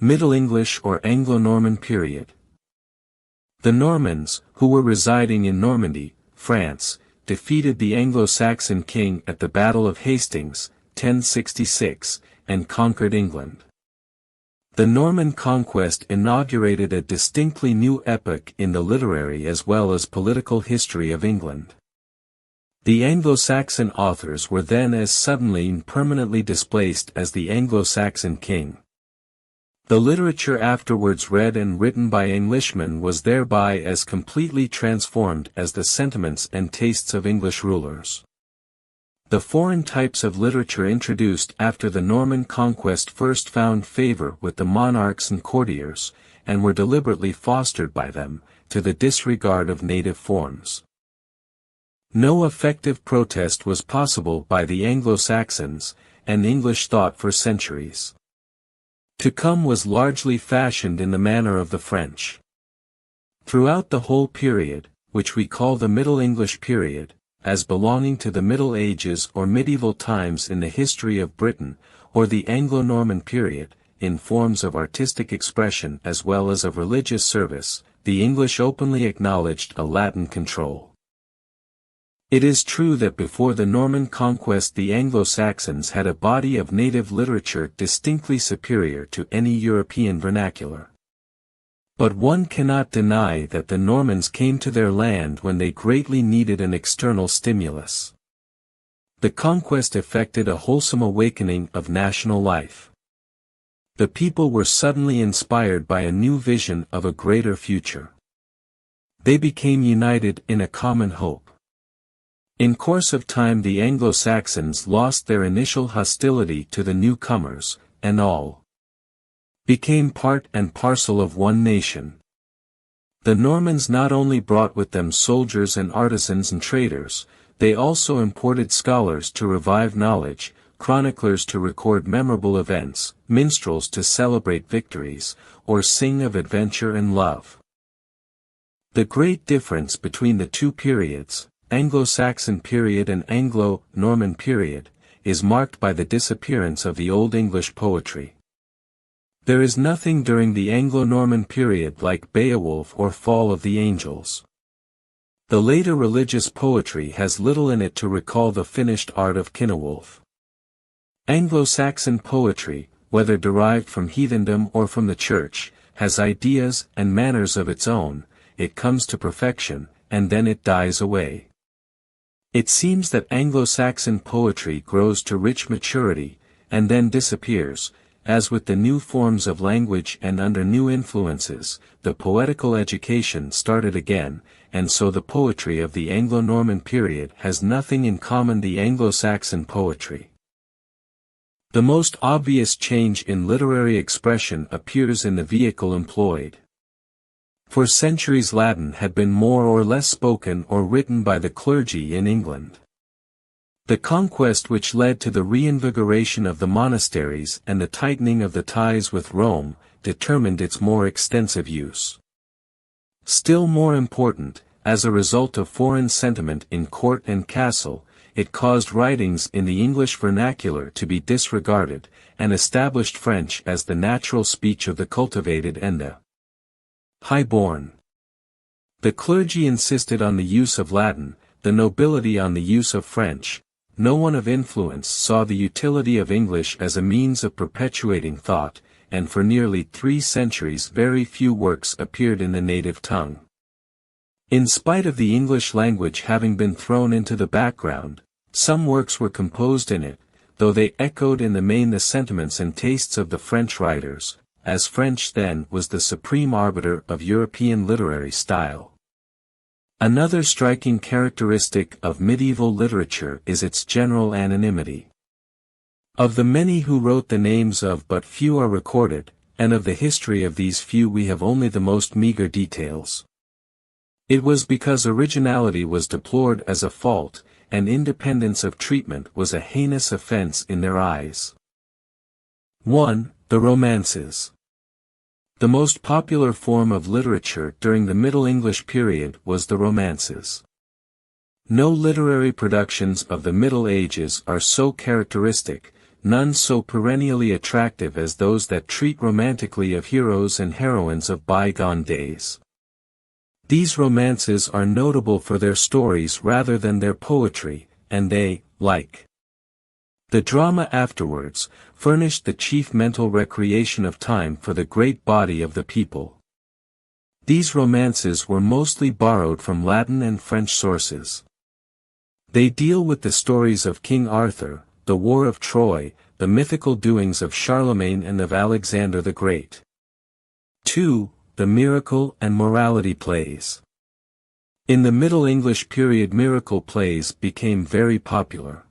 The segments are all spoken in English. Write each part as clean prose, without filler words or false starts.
Middle English or Anglo-Norman period. The Normans, who were residing in Normandy, France, defeated the Anglo-Saxon king at the Battle of Hastings, 1066, and conquered England. The Norman conquest inaugurated a distinctly new epoch in the literary as well as political history of England. The Anglo-Saxon authors were then as suddenly and permanently displaced as the Anglo-Saxon king. The literature afterwards read and written by Englishmen was thereby as completely transformed as the sentiments and tastes of English rulers. The foreign types of literature introduced after the Norman conquest first found favor with the monarchs and courtiers, and were deliberately fostered by them, to the disregard of native forms. No effective protest was possible by the Anglo-Saxons, and English thought for centuries to come was largely fashioned in the manner of the French. Throughout the whole period, which we call the Middle English period, as belonging to the Middle Ages or medieval times in the history of Britain, or the Anglo-Norman period, in forms of artistic expression as well as of religious service, the English openly acknowledged a Latin control. It is true that before the Norman conquest the Anglo-Saxons had a body of native literature distinctly superior to any European vernacular. But one cannot deny that the Normans came to their land when they greatly needed an external stimulus. The conquest effected a wholesome awakening of national life. The people were suddenly inspired by a new vision of a greater future. They became united in a common hope. In course of time the Anglo-Saxons lost their initial hostility to the newcomers, and all became part and parcel of one nation. The Normans not only brought with them soldiers and artisans and traders, they also imported scholars to revive knowledge, chroniclers to record memorable events, minstrels to celebrate victories, or sing of adventure and love. The great difference between the two periods, Anglo-Saxon period and Anglo-Norman period, is marked by the disappearance of the Old English poetry. There is nothing during the Anglo-Norman period like Beowulf or Fall of the Angels. The later religious poetry has little in it to recall the finished art of Cynewulf. Anglo-Saxon poetry, whether derived from heathendom or from the church, has ideas and manners of its own, it comes to perfection, and then it dies away. It seems that Anglo-Saxon poetry grows to rich maturity, and then disappears. As with the new forms of language and under new influences, the poetical education started again, and so the poetry of the Anglo-Norman period has nothing in common with the Anglo-Saxon poetry. The most obvious change in literary expression appears in the vehicle employed. For centuries Latin had been more or less spoken or written by the clergy in England. The conquest which led to the reinvigoration of the monasteries and the tightening of the ties with Rome, determined its more extensive use. Still more important, as a result of foreign sentiment in court and castle, it caused writings in the English vernacular to be disregarded, and established French as the natural speech of the cultivated and the high-born. The clergy insisted on the use of Latin, the nobility on the use of French. No one of influence saw the utility of English as a means of perpetuating thought, and for nearly 3 centuries very few works appeared in the native tongue. In spite of the English language having been thrown into the background, some works were composed in it, though they echoed in the main the sentiments and tastes of the French writers, as French then was the supreme arbiter of European literary style. Another striking characteristic of medieval literature is its general anonymity. Of the many who wrote the names of but few are recorded, and of the history of these few we have only the most meager details. It was because originality was deplored as a fault, and independence of treatment was a heinous offense in their eyes. 1. The Romances. The most popular form of literature during the Middle English period was the Romances. No literary productions of the Middle Ages are so characteristic, none so perennially attractive as those that treat romantically of heroes and heroines of bygone days. These romances are notable for their stories rather than their poetry, and they, like the drama afterwards, furnished the chief mental recreation of time for the great body of the people. These romances were mostly borrowed from Latin and French sources. They deal with the stories of King Arthur, the War of Troy, the mythical doings of Charlemagne and of Alexander the Great. 2. The miracle and morality plays. In the Middle English period, miracle plays became very popular.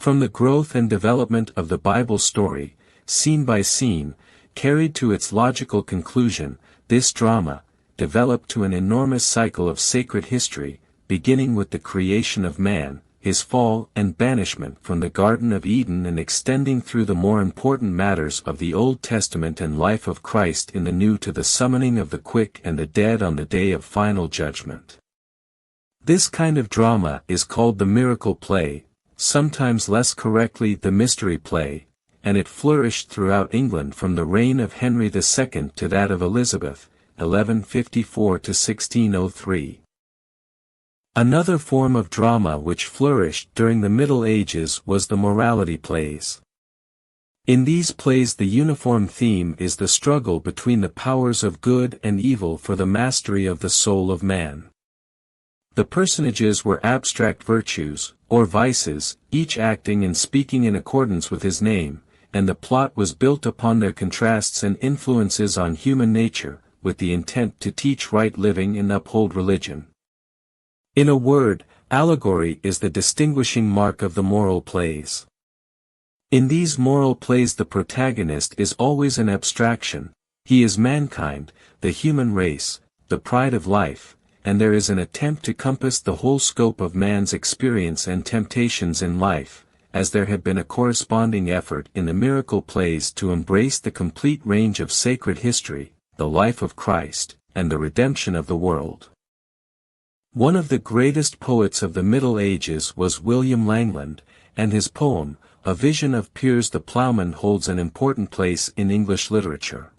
From the growth and development of the Bible story, scene by scene, carried to its logical conclusion, this drama developed to an enormous cycle of sacred history, beginning with the creation of man, his fall and banishment from the Garden of Eden, and extending through the more important matters of the Old Testament and life of Christ in the New to the summoning of the quick and the dead on the day of final judgment. This kind of drama is called the miracle play, sometimes less correctly the mystery play, and it flourished throughout England from the reign of Henry II to that of Elizabeth, 1154 to 1603. Another form of drama which flourished during the Middle Ages was the morality plays. In these plays the uniform theme is the struggle between the powers of good and evil for the mastery of the soul of man. The personages were abstract virtues, or vices, each acting and speaking in accordance with his name, and the plot was built upon their contrasts and influences on human nature, with the intent to teach right living and uphold religion. In a word, allegory is the distinguishing mark of the moral plays. In these moral plays the protagonist is always an abstraction, he is mankind, the human race, the pride of life, and there is an attempt to compass the whole scope of man's experience and temptations in life, as there had been a corresponding effort in the miracle plays to embrace the complete range of sacred history, the life of Christ, and the redemption of the world. One of the greatest poets of the Middle Ages was William Langland, and his poem, A Vision of Piers the Plowman, holds an important place in English literature.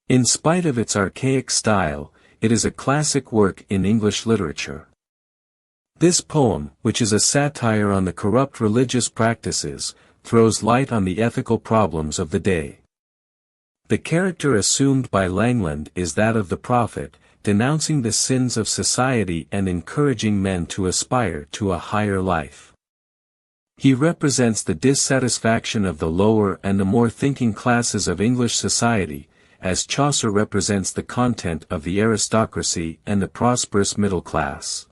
In spite of its archaic style, it is a classic work in English literature. This poem, which is a satire on the corrupt religious practices, throws light on the ethical problems of the day. The character assumed by Langland is that of the prophet, denouncing the sins of society and encouraging men to aspire to a higher life. He represents the dissatisfaction of the lower and the more thinking classes of English society, as Chaucer represents the content of the aristocracy and the prosperous middle class.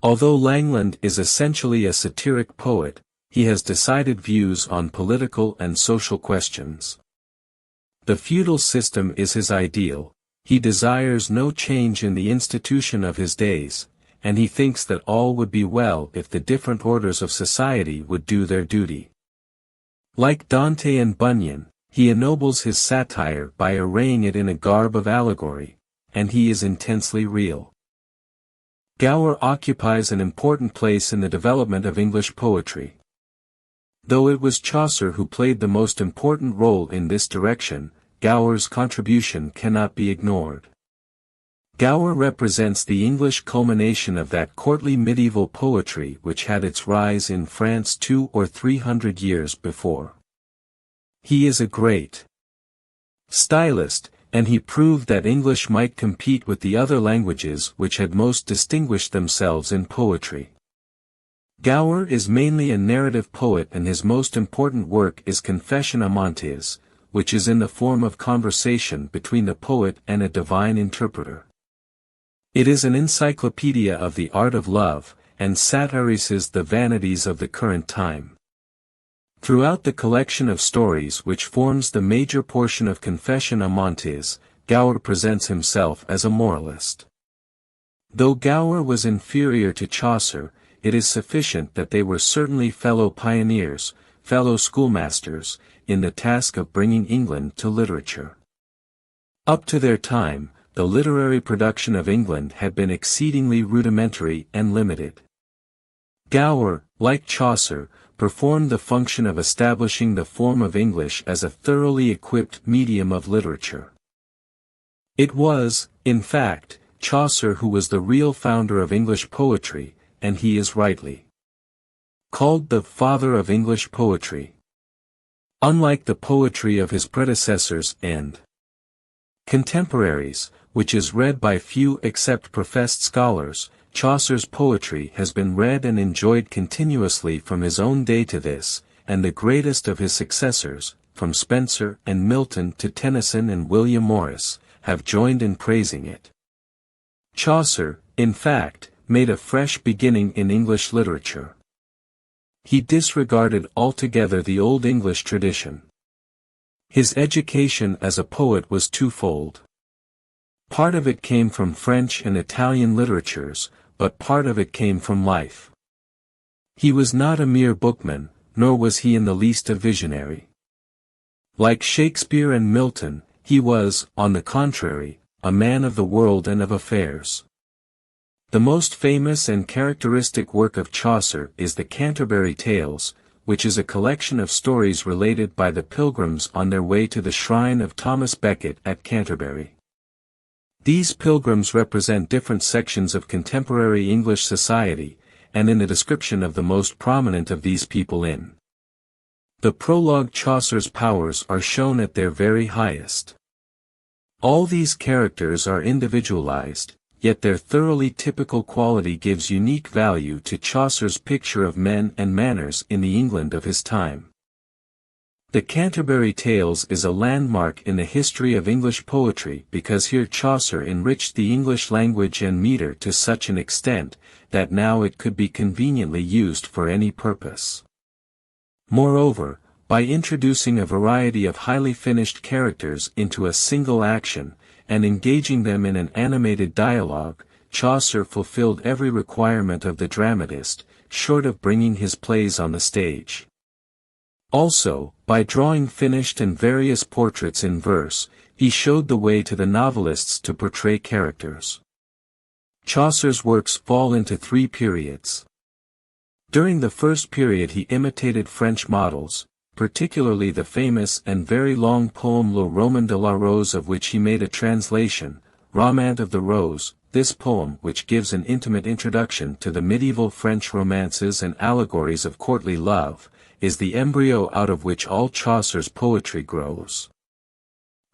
Although Langland is essentially a satiric poet, he has decided views on political and social questions. The feudal system is his ideal, he desires no change in the institution of his days, and he thinks that all would be well if the different orders of society would do their duty. Like Dante and Bunyan, he ennobles his satire by arraying it in a garb of allegory, and he is intensely real. Gower occupies an important place in the development of English poetry. Though it was Chaucer who played the most important role in this direction, Gower's contribution cannot be ignored. Gower represents the English culmination of that courtly medieval poetry which had its rise in France 200 or 300 years before. He is a great stylist, and he proved that English might compete with the other languages which had most distinguished themselves in poetry. Gower is mainly a narrative poet, and his most important work is Confession Amantes, which is in the form of conversation between the poet and a divine interpreter. It is an encyclopedia of the art of love, and satirizes the vanities of the current time. Throughout the collection of stories which forms the major portion of Confession Amantes, Gower presents himself as a moralist. Though Gower was inferior to Chaucer, it is sufficient that they were certainly fellow pioneers, fellow schoolmasters, in the task of bringing England to literature. Up to their time, the literary production of England had been exceedingly rudimentary and limited. Gower, like Chaucer, performed the function of establishing the form of English as a thoroughly equipped medium of literature. It was, in fact, Chaucer who was the real founder of English poetry, and he is rightly called the father of English poetry. Unlike the poetry of his predecessors and contemporaries, which is read by few except professed scholars, Chaucer's poetry has been read and enjoyed continuously from his own day to this, and the greatest of his successors, from Spenser and Milton to Tennyson and William Morris, have joined in praising it. Chaucer, in fact, made a fresh beginning in English literature. He disregarded altogether the Old English tradition. His education as a poet was twofold. Part of it came from French and Italian literatures, but part of it came from life. He was not a mere bookman, nor was he in the least a visionary. Like Shakespeare and Milton, he was, on the contrary, a man of the world and of affairs. The most famous and characteristic work of Chaucer is the Canterbury Tales, which is a collection of stories related by the pilgrims on their way to the shrine of Thomas Becket at Canterbury. These pilgrims represent different sections of contemporary English society, and in the description of the most prominent of these people in the prologue Chaucer's powers are shown at their very highest. All these characters are individualized, yet their thoroughly typical quality gives unique value to Chaucer's picture of men and manners in the England of his time. The Canterbury Tales is a landmark in the history of English poetry because here Chaucer enriched the English language and metre to such an extent, that now it could be conveniently used for any purpose. Moreover, by introducing a variety of highly finished characters into a single action, and engaging them in an animated dialogue, Chaucer fulfilled every requirement of the dramatist, short of bringing his plays on the stage. Also, by drawing finished and various portraits in verse, he showed the way to the novelists to portray characters. Chaucer's works fall into three periods. During the first period he imitated French models, particularly the famous and very long poem Le Roman de la Rose, of which he made a translation, Romaunt of the Rose. This poem, which gives an intimate introduction to the medieval French romances and allegories of courtly love, is the embryo out of which all Chaucer's poetry grows.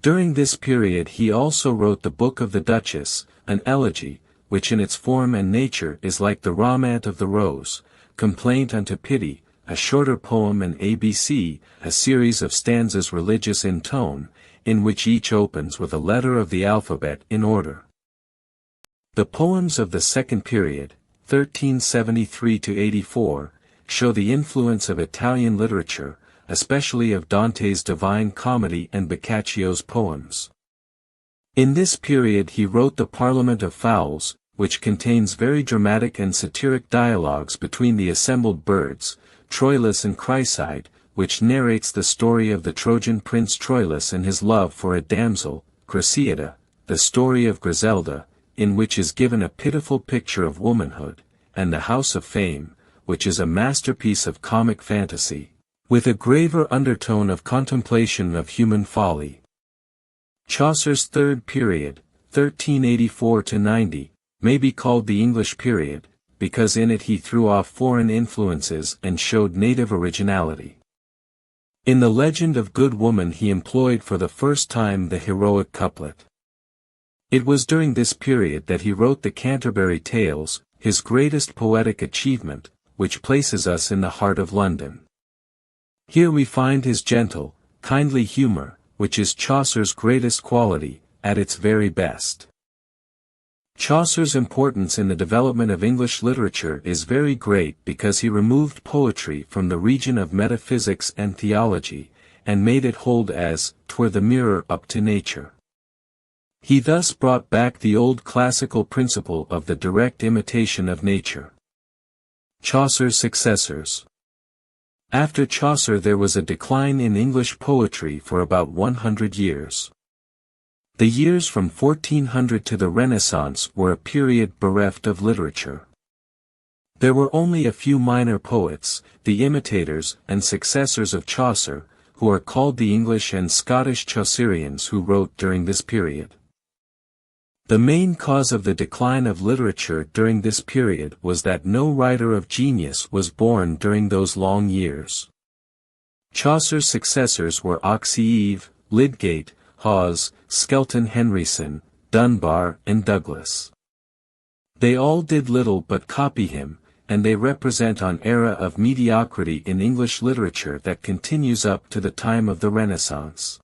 During this period he also wrote the Book of the Duchess, an elegy, which in its form and nature is like the Romaunt of the Rose, Complaint unto Pity, a shorter poem, and ABC, a series of stanzas religious in tone, in which each opens with a letter of the alphabet in order. The poems of the second period, 1373–84, show the influence of Italian literature, especially of Dante's Divine Comedy and Boccaccio's poems. In this period he wrote the Parliament of Fowls, which contains very dramatic and satiric dialogues between the assembled birds, Troilus and Chryside, which narrates the story of the Trojan prince Troilus and his love for a damsel, Cressida, the story of Griselda, in which is given a pitiful picture of womanhood, and the House of Fame, which is a masterpiece of comic fantasy, with a graver undertone of contemplation of human folly. Chaucer's third period, 1384–90, may be called the English period, because in it he threw off foreign influences and showed native originality. In the Legend of Good Woman he employed for the first time the heroic couplet. It was during this period that he wrote the Canterbury Tales, his greatest poetic achievement, which places us in the heart of London. Here we find his gentle, kindly humor, which is Chaucer's greatest quality, at its very best. Chaucer's importance in the development of English literature is very great because he removed poetry from the region of metaphysics and theology, and made it hold as 'twere the mirror up to nature. He thus brought back the old classical principle of the direct imitation of nature. Chaucer's successors. After Chaucer there was a decline in English poetry for about 100 years. The years from 1400 to the Renaissance were a period bereft of literature. There were only a few minor poets, the imitators and successors of Chaucer, who are called the English and Scottish Chaucerians, who wrote during this period. The main cause of the decline of literature during this period was that no writer of genius was born during those long years. Chaucer's successors were Oxyeve, Lydgate, Hawes, Skelton Henryson, Dunbar and Douglas. They all did little but copy him, and they represent an era of mediocrity in English literature that continues up to the time of the Renaissance.